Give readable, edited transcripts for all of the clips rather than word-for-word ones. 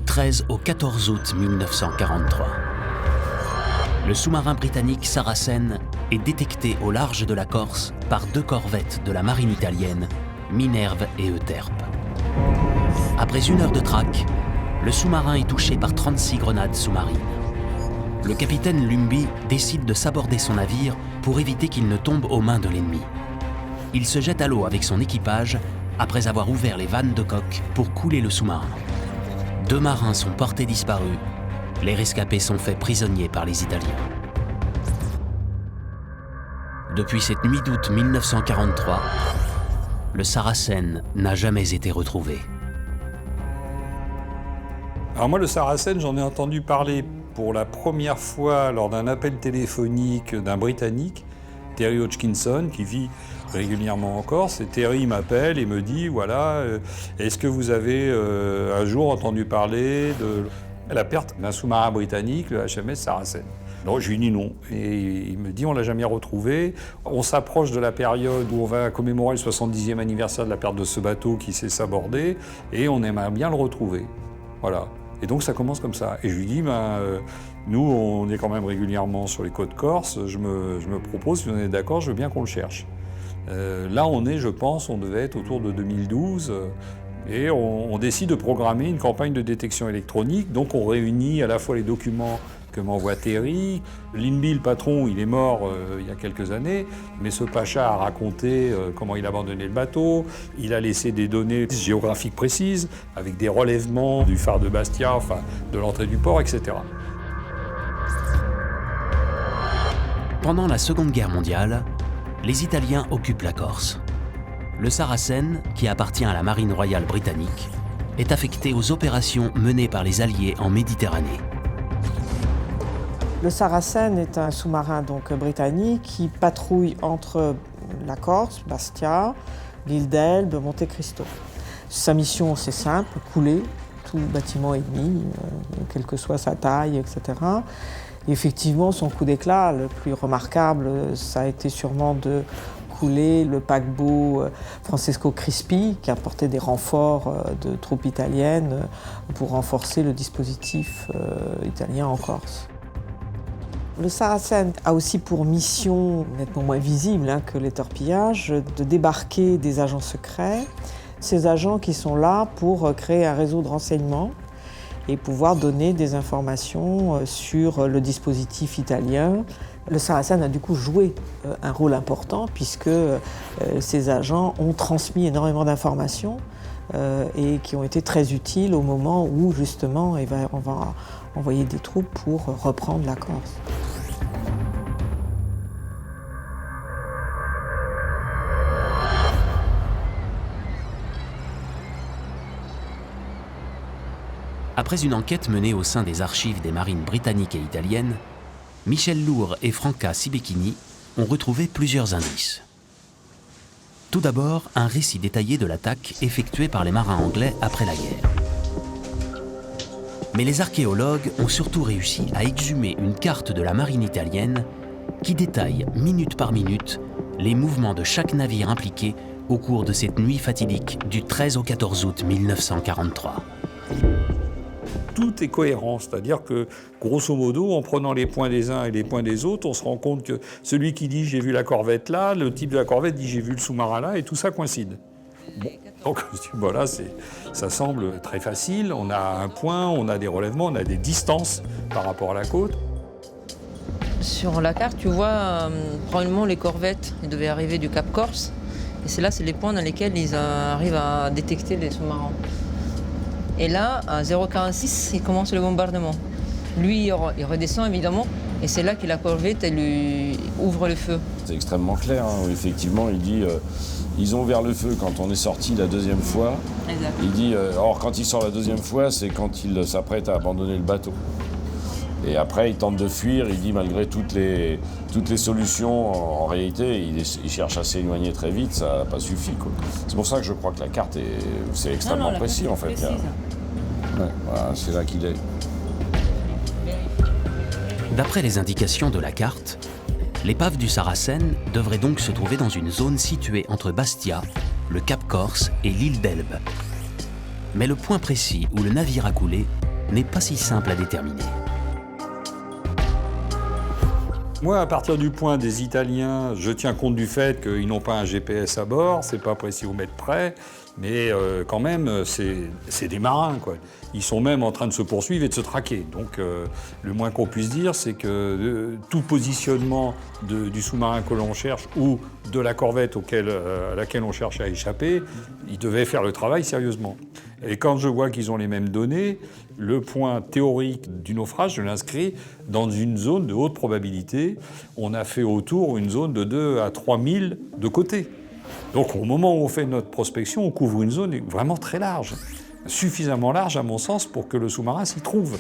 13 au 14 août 1943. Le sous-marin britannique Saracen est détecté au large de la Corse par 2 corvettes de la marine italienne, Minerve et Euterpe. Après 1 heure de traque, le sous-marin est touché par 36 grenades sous-marines. Le capitaine Lumby décide de saborder son navire pour éviter qu'il ne tombe aux mains de l'ennemi. Il se jette à l'eau avec son équipage après avoir ouvert les vannes de coque pour couler le sous-marin. 2 marins sont portés disparus. Les rescapés sont faits prisonniers par les Italiens. Depuis cette nuit d'août 1943, le Saracen n'a jamais été retrouvé. Alors moi, le Saracen, j'en ai entendu parler pour la première fois lors d'un appel téléphonique d'un Britannique, Terry Hodgkinson, qui vit régulièrement en Corse. Et Terry m'appelle et me dit, voilà, est-ce que vous avez un jour entendu parler de la perte d'un sous-marin britannique, le HMS Saracen? Non, je lui dis non. Et il me dit, on ne l'a jamais retrouvé. On s'approche de la période où on va commémorer le 70e anniversaire de la perte de ce bateau qui s'est sabordé, et on aimerait bien le retrouver. Voilà. Et donc ça commence comme ça. Et je lui dis, nous, on est quand même régulièrement sur les côtes corses. Je me propose, si on est d'accord, je veux bien qu'on le cherche. Là, je pense, on devait être autour de 2012. Et on décide de programmer une campagne de détection électronique. Donc on réunit à la fois les documents que m'envoie Terry. Lumby, le patron, il est mort il y a quelques années, mais ce pacha a raconté comment il a abandonné le bateau. Il a laissé des données géographiques précises, avec des relèvements du phare de Bastia, enfin de l'entrée du port, etc. Pendant la Seconde Guerre mondiale, les Italiens occupent la Corse. Le Saracen, qui appartient à la Marine royale britannique, est affecté aux opérations menées par les Alliés en Méditerranée. Le Saracen est un sous-marin donc britannique qui patrouille entre la Corse, Bastia, l'île d'Elbe, Monte Cristo. Sa mission, c'est simple, couler tout bâtiment ennemi, quelle que soit sa taille, etc. Et effectivement, son coup d'éclat, le plus remarquable, ça a été sûrement de couler le paquebot Francesco Crispi, qui a apporté des renforts de troupes italiennes pour renforcer le dispositif italien en Corse. Le Saracen a aussi pour mission, nettement moins visible que les torpillages, de débarquer des agents secrets. Ces agents qui sont là pour créer un réseau de renseignement et pouvoir donner des informations sur le dispositif italien. Le Saracen a du coup joué un rôle important puisque ces agents ont transmis énormément d'informations et qui ont été très utiles au moment où justement on va envoyer des troupes pour reprendre la Corse. Après une enquête menée au sein des archives des marines britanniques et italiennes, Michel Lourd et Franca Sibechini ont retrouvé plusieurs indices. Tout d'abord, un récit détaillé de l'attaque effectuée par les marins anglais après la guerre. Mais les archéologues ont surtout réussi à exhumer une carte de la marine italienne qui détaille, minute par minute, les mouvements de chaque navire impliqué au cours de cette nuit fatidique du 13 au 14 août 1943. Tout est cohérent, c'est-à-dire que, grosso modo, en prenant les points des uns et les points des autres, on se rend compte que celui qui dit « j'ai vu la corvette là », le type de la corvette dit « j'ai vu le sous-marin là », et tout ça coïncide. Bon, donc voilà, ça semble très facile, on a un point, on a des relèvements, on a des distances par rapport à la côte. Sur la carte, tu vois, probablement les corvettes, ils devaient arriver du Cap Corse, et c'est les points dans lesquels ils arrivent à détecter les sous-marins. Et là, à 0,46, il commence le bombardement. Lui, il redescend évidemment, et c'est là que la corvette, elle lui ouvre le feu. C'est extrêmement clair, hein. Effectivement, il dit ils ont ouvert le feu quand on est sorti la deuxième fois. Exact. Il dit or quand il sort la deuxième fois, c'est quand il s'apprête à abandonner le bateau. Et après, il tente de fuir, il dit malgré toutes les solutions, en réalité, il cherche à s'éloigner très vite, ça n'a pas suffi, quoi. C'est pour ça que je crois que la carte, c'est extrêmement précis, en fait. Ouais, voilà, c'est là qu'il est. D'après les indications de la carte, l'épave du Saracen devrait donc se trouver dans une zone située entre Bastia, le Cap Corse et l'île d'Elbe. Mais le point précis où le navire a coulé n'est pas si simple à déterminer. Moi, à partir du point des Italiens, je tiens compte du fait qu'ils n'ont pas un GPS à bord, c'est pas précis au mètre près, mais quand même, c'est des marins, quoi. Ils sont même en train de se poursuivre et de se traquer. Donc, le moins qu'on puisse dire, c'est que tout positionnement du sous-marin que l'on cherche ou de la corvette à laquelle on cherche à échapper, ils devaient faire le travail sérieusement. Et quand je vois qu'ils ont les mêmes données, le point théorique du naufrage, je l'inscris dans une zone de haute probabilité. On a fait autour une zone de 2 à 3 000 de côté. Donc au moment où on fait notre prospection, on couvre une zone vraiment très large. Suffisamment large, à mon sens, pour que le sous-marin s'y trouve.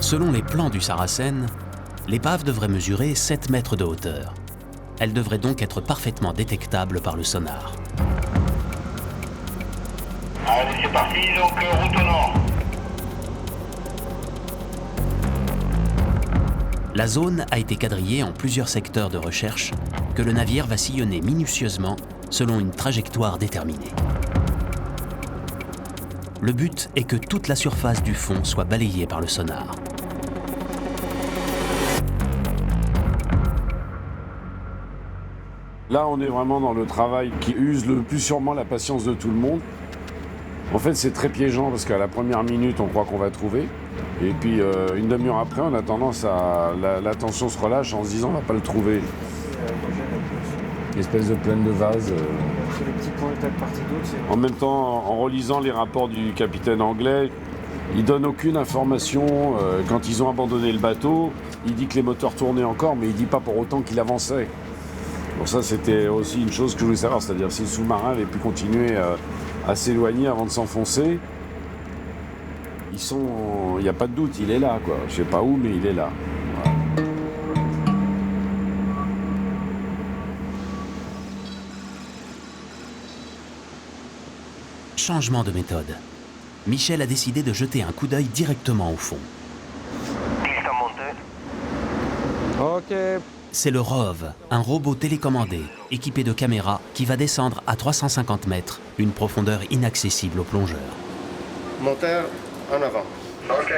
Selon les plans du Saracen, l'épave devrait mesurer 7 mètres de hauteur. Elle devrait donc être parfaitement détectable par le sonar. Allez, c'est parti, donc route au nord. La zone a été quadrillée en plusieurs secteurs de recherche que le navire va sillonner minutieusement selon une trajectoire déterminée. Le but est que toute la surface du fond soit balayée par le sonar. Là, on est vraiment dans le travail qui use le plus sûrement la patience de tout le monde. En fait, c'est très piégeant parce qu'à la première minute, on croit qu'on va trouver. Et puis, une demi-heure après, on a tendance à... La tension se relâche en se disant on va pas le trouver. Une espèce de plaine de vase. C'est les petits points étape partie d'autre. En même temps, en relisant les rapports du capitaine anglais, il donne aucune information. Quand ils ont abandonné le bateau, il dit que les moteurs tournaient encore, mais il dit pas pour autant qu'il avançait. Donc ça, c'était aussi une chose que je voulais savoir, c'est-à-dire si le sous-marin avait pu continuer à s'éloigner avant de s'enfoncer. Il n'y a pas de doute, il est là, quoi. Je sais pas où, mais il est là. Voilà. Changement de méthode. Michel a décidé de jeter un coup d'œil directement au fond. Piste montée. Ok. C'est le ROV, un robot télécommandé, équipé de caméras, qui va descendre à 350 mètres, une profondeur inaccessible aux plongeurs. Moteur en avant. Ok.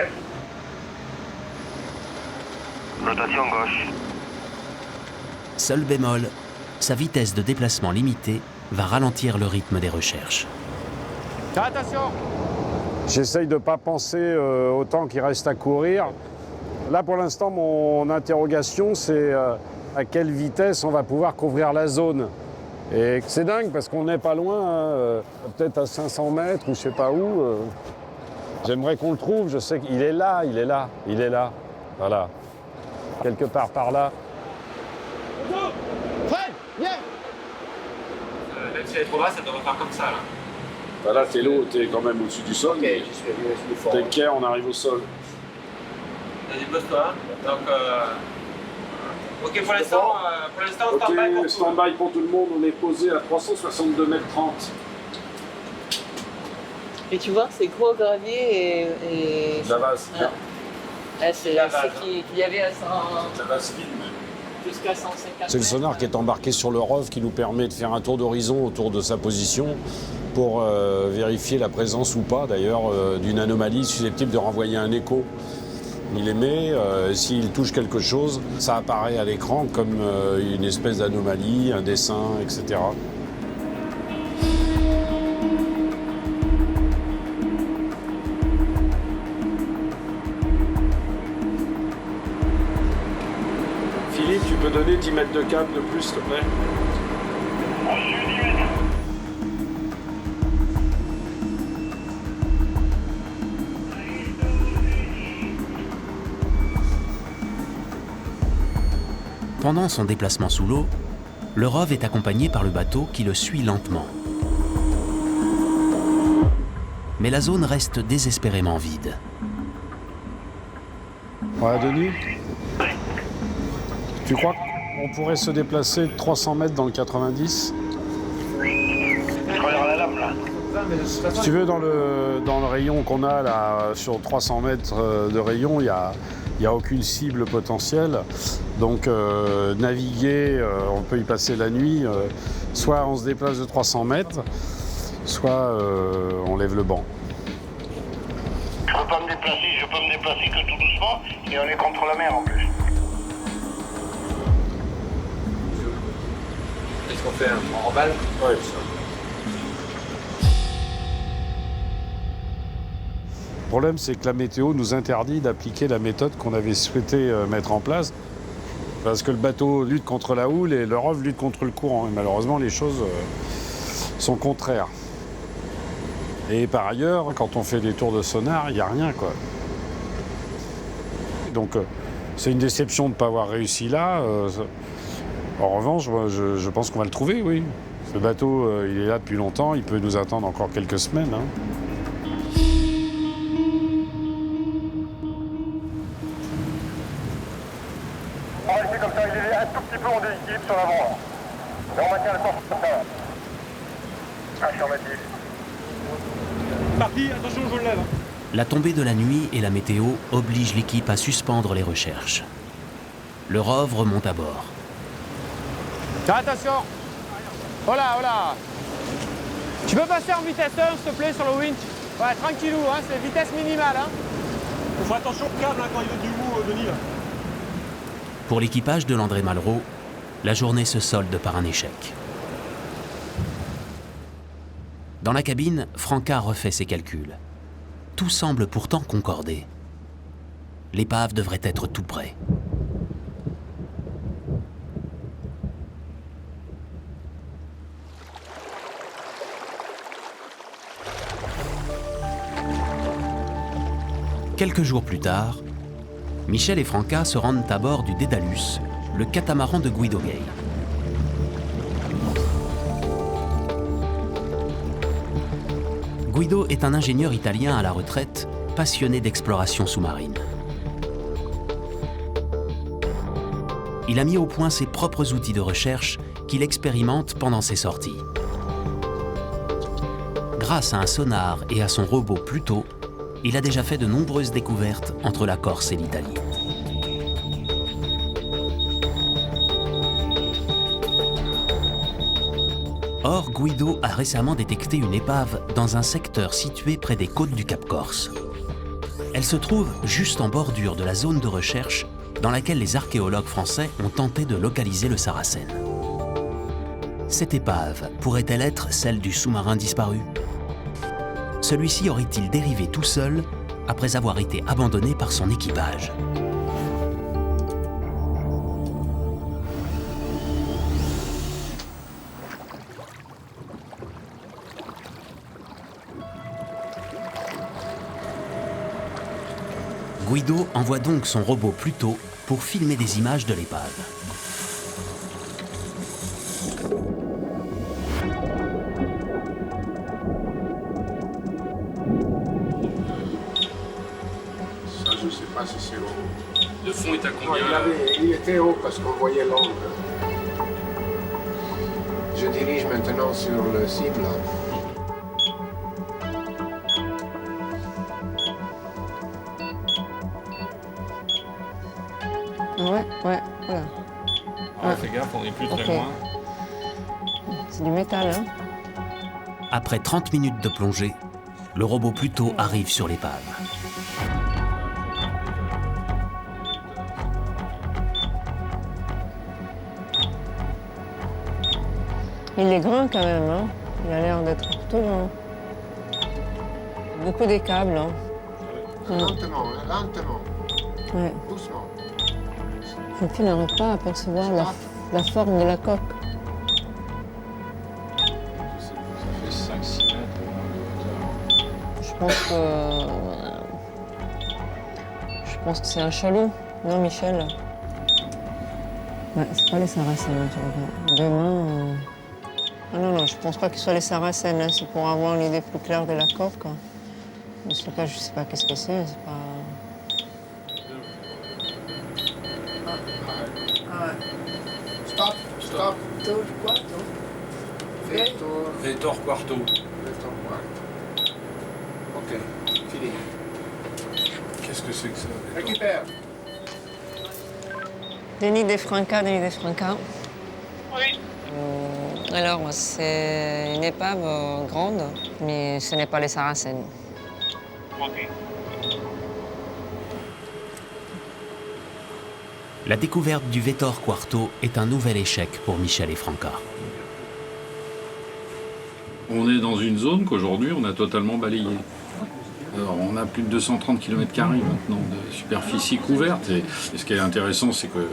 Rotation gauche. Seul bémol, sa vitesse de déplacement limitée va ralentir le rythme des recherches. Attention! J'essaye de ne pas penser au temps qu'il reste à courir. Là, pour l'instant, mon interrogation, c'est à quelle vitesse on va pouvoir couvrir la zone. Et c'est dingue, parce qu'on n'est pas loin, peut-être à 500 mètres ou je sais pas où. J'aimerais qu'on le trouve, je sais qu'il est là, il est là, il est là. Voilà. Quelque part par là. Fred, viens. Même si elle est trop basse, ça devrait faire comme ça, là. Voilà, t'es l'eau, t'es quand même au-dessus du sol. Ok, j'y suis fort. T'es care, on arrive au sol. Vas-y, pose-toi. Donc, ok, pour l'instant, stand-by pour tout. Stand-by pour tout le monde, on est posé à 362 mètres 30. Et tu vois, c'est gros gravier et La vase. Voilà. C'est La base, qu'il y avait à 100, La vase vide. jusqu'à 150. C'est le sonar qui est embarqué sur le ROV qui nous permet de faire un tour d'horizon autour de sa position pour vérifier la présence ou pas d'ailleurs d'une anomalie susceptible de renvoyer un écho. Il émet, s'il touche quelque chose, ça apparaît à l'écran comme une espèce d'anomalie, un dessin, etc. Philippe, tu peux donner 10 mètres de câble de plus, s'il te plaît ? Pendant son déplacement sous l'eau, le ROV est accompagné par le bateau qui le suit lentement. Mais la zone reste désespérément vide. Ouais, Denis ? Tu crois qu'on pourrait se déplacer de 300 mètres dans le 90 ? Je regarde la lame, là. Si tu veux, dans le rayon qu'on a là, sur 300 mètres de rayon, il y n'y a aucune cible potentielle. Donc naviguer, on peut y passer la nuit, soit on se déplace de 300 mètres, soit on lève le banc. Je peux pas me déplacer que tout doucement, et on est contre la mer en plus. Qu'est-ce qu'on fait? On remballe? Ouais, Le problème, c'est que la météo nous interdit d'appliquer la méthode qu'on avait souhaité mettre en place, parce que le bateau lutte contre la houle et le ROV lutte contre le courant. Et malheureusement, les choses sont contraires. Et par ailleurs, quand on fait des tours de sonar, il n'y a rien, quoi. Donc, c'est une déception de ne pas avoir réussi là. En revanche, je pense qu'on va le trouver, oui. Ce bateau, il est là depuis longtemps, il peut nous attendre encore quelques semaines. On va laisser comme ça, il est un tout petit peu en déséquilibre sur l'avant. Là. Et on maintient le corps comme ça. Affirmatif. Parti, attention, je le lève. La tombée de la nuit et la météo obligent l'équipe à suspendre les recherches. Le ROV remonte à bord. Attention. Oh là. Tu peux passer en vitesse 1, s'il te plaît, sur le winch. Ouais, tranquillou, hein, c'est vitesse minimale. Hein. Faut faire attention au câble hein, quand il y a du mou, Denis. Là. Pour l'équipage de l'André Malraux, la journée se solde par un échec. Dans la cabine, Franca refait ses calculs. Tout semble pourtant concorder. L'épave devrait être tout près. Quelques jours plus tard, Michel et Franca se rendent à bord du Dédalus, le catamaran de Guido Gay. Guido est un ingénieur italien à la retraite, passionné d'exploration sous-marine. Il a mis au point ses propres outils de recherche qu'il expérimente pendant ses sorties. Grâce à un sonar et à son robot Pluto, il a déjà fait de nombreuses découvertes entre la Corse et l'Italie. Or, Guido a récemment détecté une épave dans un secteur situé près des côtes du Cap Corse. Elle se trouve juste en bordure de la zone de recherche dans laquelle les archéologues français ont tenté de localiser le Saracen. Cette épave pourrait-elle être celle du sous-marin disparu ? Celui-ci aurait-il dérivé tout seul après avoir été abandonné par son équipage ? Guido envoie donc son robot Pluto pour filmer des images de l'épave. Ça, je ne sais pas si c'est haut. Le fond est à combien? Il était haut parce qu'on voyait l'angle. Je dirige maintenant sur le cible. Ouais, voilà. Ah, fais gaffe, on est plus très loin. C'est du métal, hein. Après 30 minutes de plongée, le robot Pluto arrive sur l'épave. Il est grand quand même, hein. Il a l'air d'être tout grand. Beaucoup des câbles, hein. Lentement, hein, lentement, Ouais. doucement. Et puis, on n'arrive pas à apercevoir la forme de la coque. Ça fait 5-6 mètres de hauteur. Je pense que c'est un chalot, non, Michel? Ouais, c'est pas les Saracens, hein, tu regardes. Demain. Ah non, je pense pas que ce soit les Saracens, hein. C'est pour avoir une idée plus claire de la coque. Dans ce cas, je sais pas qu'est-ce que c'est pas. Stop, stop. Tour quarto. Vettor, Vettor Quarto. Vettor quarto. Ok, fini. Qu'est-ce que c'est que ça? Récupère. Denis Defranca. Oui. Alors, c'est une épave grande, mais ce n'est pas les Saracens. Ok. La découverte du Vettor Quarto est un nouvel échec pour Michel et Franca. On est dans une zone qu'aujourd'hui on a totalement balayée. Alors, on a plus de 230 km² maintenant de superficie couverte. Et ce qui est intéressant, c'est que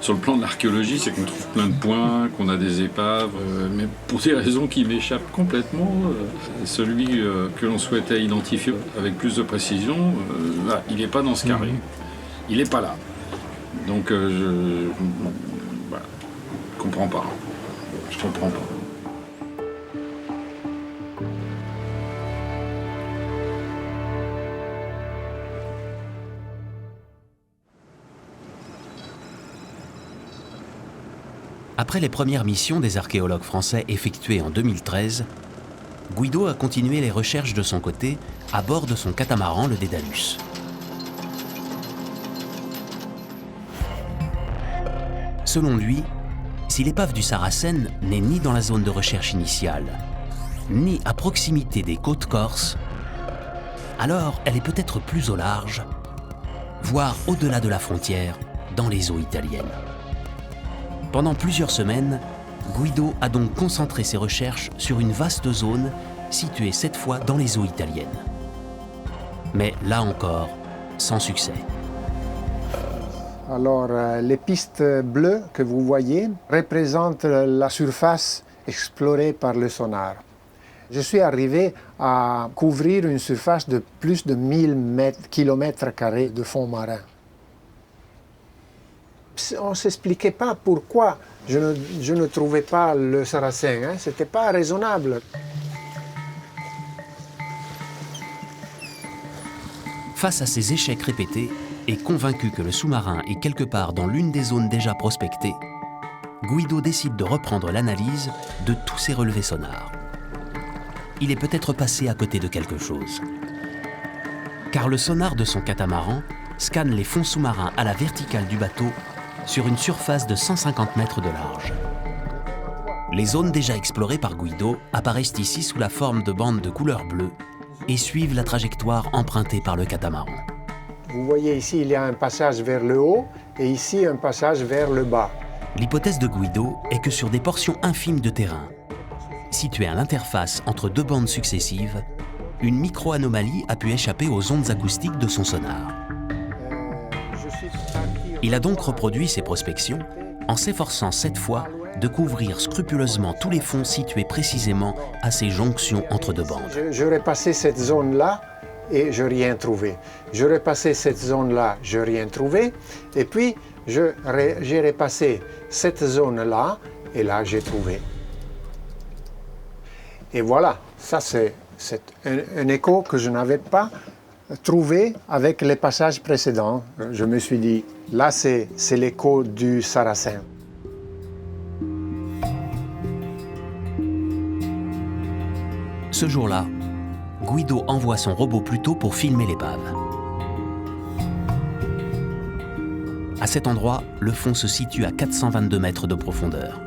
sur le plan de l'archéologie, c'est qu'on trouve plein de points, qu'on a des épaves, mais pour des raisons qui m'échappent complètement. Celui que l'on souhaitait identifier avec plus de précision, là, il n'est pas dans ce carré. Il n'est pas là. Donc, je comprends pas. Je comprends pas. Après les premières missions des archéologues français effectuées en 2013, Guido a continué les recherches de son côté à bord de son catamaran, le Dédalus. Selon lui, si l'épave du Saracen n'est ni dans la zone de recherche initiale, ni à proximité des côtes corses, alors elle est peut-être plus au large, voire au-delà de la frontière, dans les eaux italiennes. Pendant plusieurs semaines, Guido a donc concentré ses recherches sur une vaste zone située cette fois dans les eaux italiennes. Mais là encore, sans succès. Alors, les pistes bleues que vous voyez représentent la surface explorée par le sonar. Je suis arrivé à couvrir une surface de plus de 1000 km² de fond marin. On ne s'expliquait pas pourquoi je ne trouvais pas le Saracen. Hein? Ce n'était pas raisonnable. Face à ces échecs répétés, et convaincu que le sous-marin est quelque part dans l'une des zones déjà prospectées, Guido décide de reprendre l'analyse de tous ses relevés sonars. Il est peut-être passé à côté de quelque chose. Car le sonar de son catamaran scanne les fonds sous-marins à la verticale du bateau sur une surface de 150 mètres de large. Les zones déjà explorées par Guido apparaissent ici sous la forme de bandes de couleur bleue et suivent la trajectoire empruntée par le catamaran. Vous voyez ici, il y a un passage vers le haut et ici un passage vers le bas. L'hypothèse de Guido est que sur des portions infimes de terrain, situées à l'interface entre deux bandes successives, une micro-anomalie a pu échapper aux ondes acoustiques de son sonar. Il a donc reproduit ses prospections en s'efforçant cette fois de couvrir scrupuleusement tous les fonds situés précisément à ces jonctions entre deux bandes. J'aurais passé cette zone-là et je n'ai rien trouvé. J'aurais passé cette zone-là, je n'ai rien trouvé. Et puis, j'ai repassé cette zone-là et là, j'ai trouvé. Et voilà, ça c'est un écho que je n'avais pas trouvé avec les passages précédents. Je me suis dit, là c'est l'écho du Saracen. Ce jour-là, Guido envoie son robot plus tôt pour filmer l'épave. À cet endroit, le fond se situe à 422 mètres de profondeur.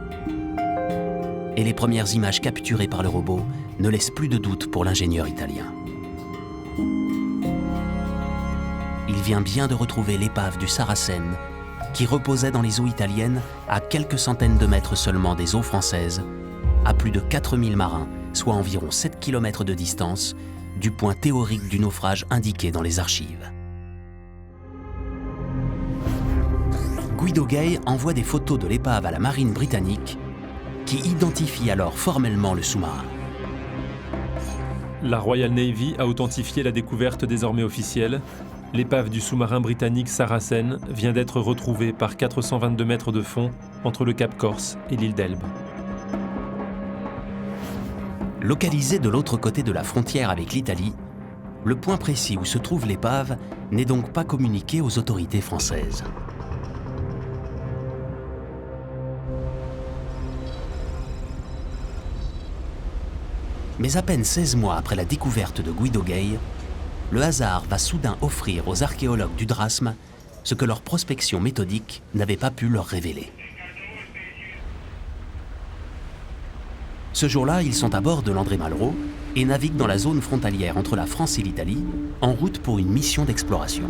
Et les premières images capturées par le robot ne laissent plus de doute pour l'ingénieur italien. Il vient bien de retrouver l'épave du Saracen, qui reposait dans les eaux italiennes à quelques centaines de mètres seulement des eaux françaises, à plus de 4000 marins, soit environ 7 km de distance, du point théorique du naufrage indiqué dans les archives. Guido Gay envoie des photos de l'épave à la marine britannique, qui identifie alors formellement le sous-marin. La Royal Navy a authentifié la découverte désormais officielle. L'épave du sous-marin britannique Saracen vient d'être retrouvée par 422 mètres de fond entre le Cap Corse et l'île d'Elbe. Localisé de l'autre côté de la frontière avec l'Italie, le point précis où se trouve l'épave n'est donc pas communiqué aux autorités françaises. Mais à peine 16 mois après la découverte de Guido Gay, le hasard va soudain offrir aux archéologues du Drasme ce que leur prospection méthodique n'avait pas pu leur révéler. Ce jour-là, ils sont à bord de l'André Malraux et naviguent dans la zone frontalière entre la France et l'Italie, en route pour une mission d'exploration.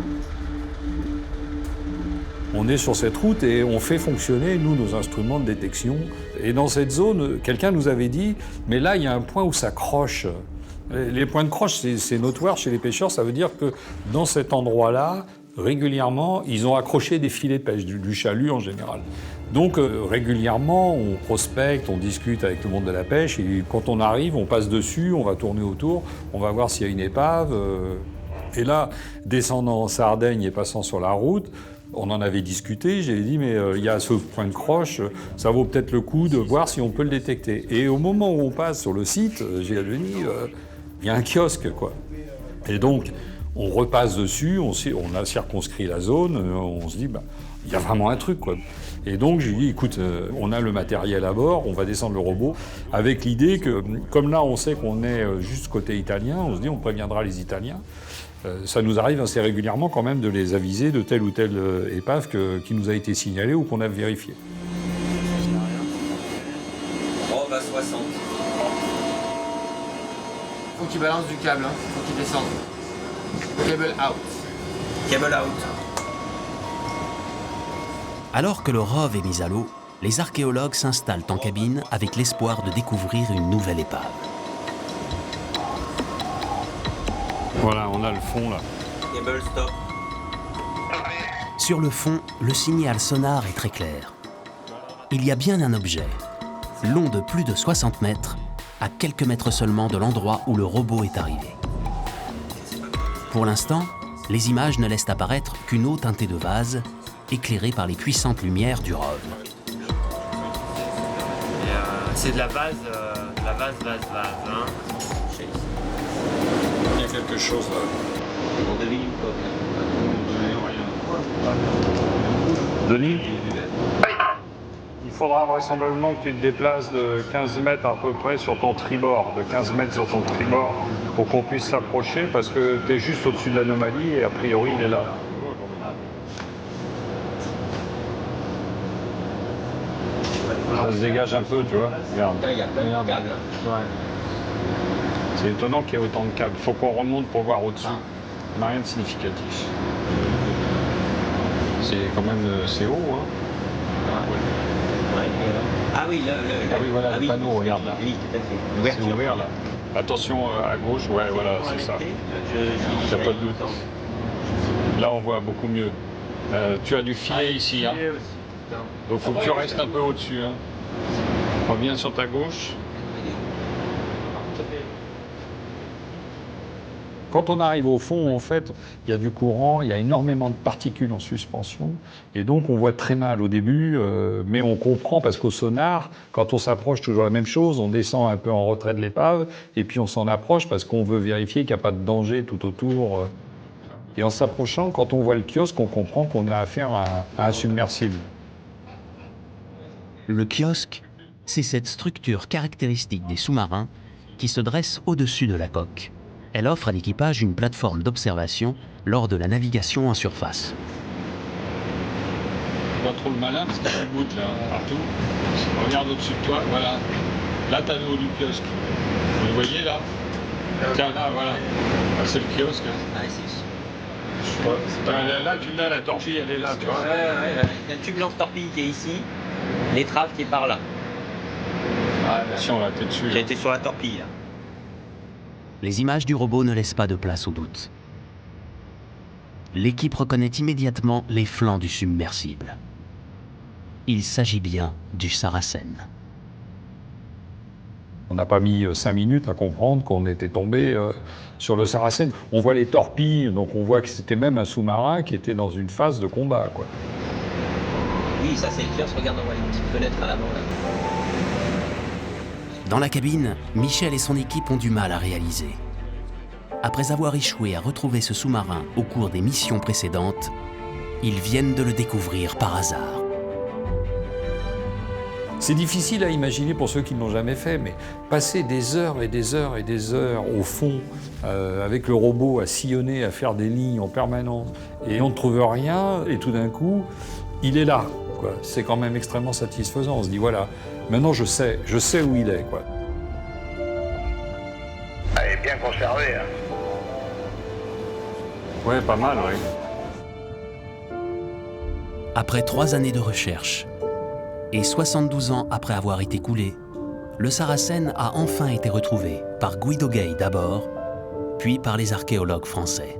On est sur cette route et on fait fonctionner, nous, nos instruments de détection. Et dans cette zone, quelqu'un nous avait dit, mais là, il y a un point où ça croche. Les points de croche, c'est notoire chez les pêcheurs, ça veut dire que dans cet endroit-là, régulièrement, ils ont accroché des filets de pêche, du chalut en général. Donc régulièrement, on prospecte, on discute avec le monde de la pêche, et quand on arrive, on passe dessus, on va tourner autour, on va voir s'il y a une épave. Et là, descendant en Sardaigne et passant sur la route, on en avait discuté, j'ai dit, mais il y a ce point de croche, ça vaut peut-être le coup de voir si on peut le détecter. Et au moment où on passe sur le site, j'ai à Denis, il y a un kiosque, quoi. Et donc, on repasse dessus, on a circonscrit la zone, on se dit, bah, il y a vraiment un truc, quoi. Et donc, j'ai dit, écoute, on a le matériel à bord, on va descendre le robot, avec l'idée que, comme là, on sait qu'on est juste côté italien, on se dit, on préviendra les Italiens. Ça nous arrive assez régulièrement quand même de les aviser de telle ou telle épave qui nous a été signalée ou qu'on a vérifiée. Oh bah 60. Faut qu'il balance du câble, hein. Faut qu'il descende. Cable out. Cable out. Alors que le ROV est mis à l'eau, les archéologues s'installent en cabine avec l'espoir de découvrir une nouvelle épave. Voilà, on a le fond là. Cable stop. Sur le fond, le signal sonar est très clair. Il y a bien un objet, long de plus de 60 mètres, à quelques mètres seulement de l'endroit où le robot est arrivé. Pour l'instant, les images ne laissent apparaître qu'une eau teintée de vase, éclairée par les puissantes lumières du ROV. C'est de la vase, hein. Il y a quelque chose là. Denis ? Il faudra vraisemblablement que tu te déplaces de 15 mètres à peu près sur ton tribord, de 15 mètres sur ton tribord, pour qu'on puisse s'approcher, parce que tu es juste au-dessus de l'anomalie et a priori il est là. Ça se dégage un peu, tu vois. Regarde. Regarde. Ouais. C'est étonnant qu'il y ait autant de câbles. Il faut qu'on remonte pour voir au-dessus. On n'a rien de significatif. C'est quand même c'est haut, hein. Ah oui, ah oui, voilà, le panneau, regarde là. Oui, tout à fait. C'est ouvert là. Attention à gauche, ouais, voilà, c'est ça. Il n'y a pas de doute. Là, on voit beaucoup mieux. Tu as du filet ici, hein. Donc il faut que tu restes un peu au-dessus, hein. Reviens sur ta gauche. Quand on arrive au fond, en fait, il y a du courant, il y a énormément de particules en suspension, et donc on voit très mal au début, mais on comprend parce qu'au sonar, quand on s'approche, toujours la même chose, on descend un peu en retrait de l'épave, et puis on s'en approche parce qu'on veut vérifier qu'il n'y a pas de danger tout autour. Et en s'approchant, quand on voit le kiosque, on comprend qu'on a affaire à un submersible. Le kiosque, c'est cette structure caractéristique des sous-marins qui se dresse au-dessus de la coque. Elle offre à l'équipage une plateforme d'observation lors de la navigation en surface. Pas trop le malin parce qu'il y a des gouttes là, partout. Regarde au-dessus de toi, voilà. Là, t'as le haut du kiosque. Vous le voyez là? Tiens, là, voilà. Là, c'est le kiosque. Ah, Là, tu l'as, la torpille, elle est là, tu vois. Il y a le tube lance-torpille qui est ici, l'étrave qui est par là. Ah, attention, là, t'es dessus. J'ai été sur la torpille, là. Les images du robot ne laissent pas de place au doute. L'équipe reconnaît immédiatement les flancs du submersible. Il s'agit bien du Saracen. On n'a pas mis 5 minutes à comprendre qu'on était tombé sur le Saracen. On voit les torpilles, donc on voit que c'était même un sous-marin qui était dans une phase de combat, quoi. Oui, ça c'est le kiosque, regarde, on voit les petites fenêtres à l'avant, là. Dans la cabine, Michel et son équipe ont du mal à réaliser. Après avoir échoué à retrouver ce sous-marin au cours des missions précédentes, ils viennent de le découvrir par hasard. C'est difficile à imaginer pour ceux qui ne l'ont jamais fait, mais passer des heures et des heures et des heures au fond, avec le robot à sillonner, à faire des lignes en permanence, et on ne trouve rien, et tout d'un coup, il est là, quoi. C'est quand même extrêmement satisfaisant. On se dit, voilà, maintenant je sais où il est, quoi. Elle est bien conservée, hein. Ouais, pas mal, oui. Après 3 années de recherche, et 72 ans après avoir été coulé, le Saracen a enfin été retrouvé par Guido Gay d'abord, puis par les archéologues français.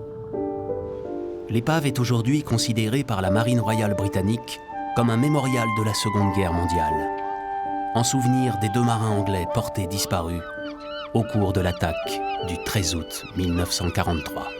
L'épave est aujourd'hui considérée par la Marine royale britannique comme un mémorial de la Seconde Guerre mondiale, en souvenir des 2 marins anglais portés disparus au cours de l'attaque du 13 août 1943.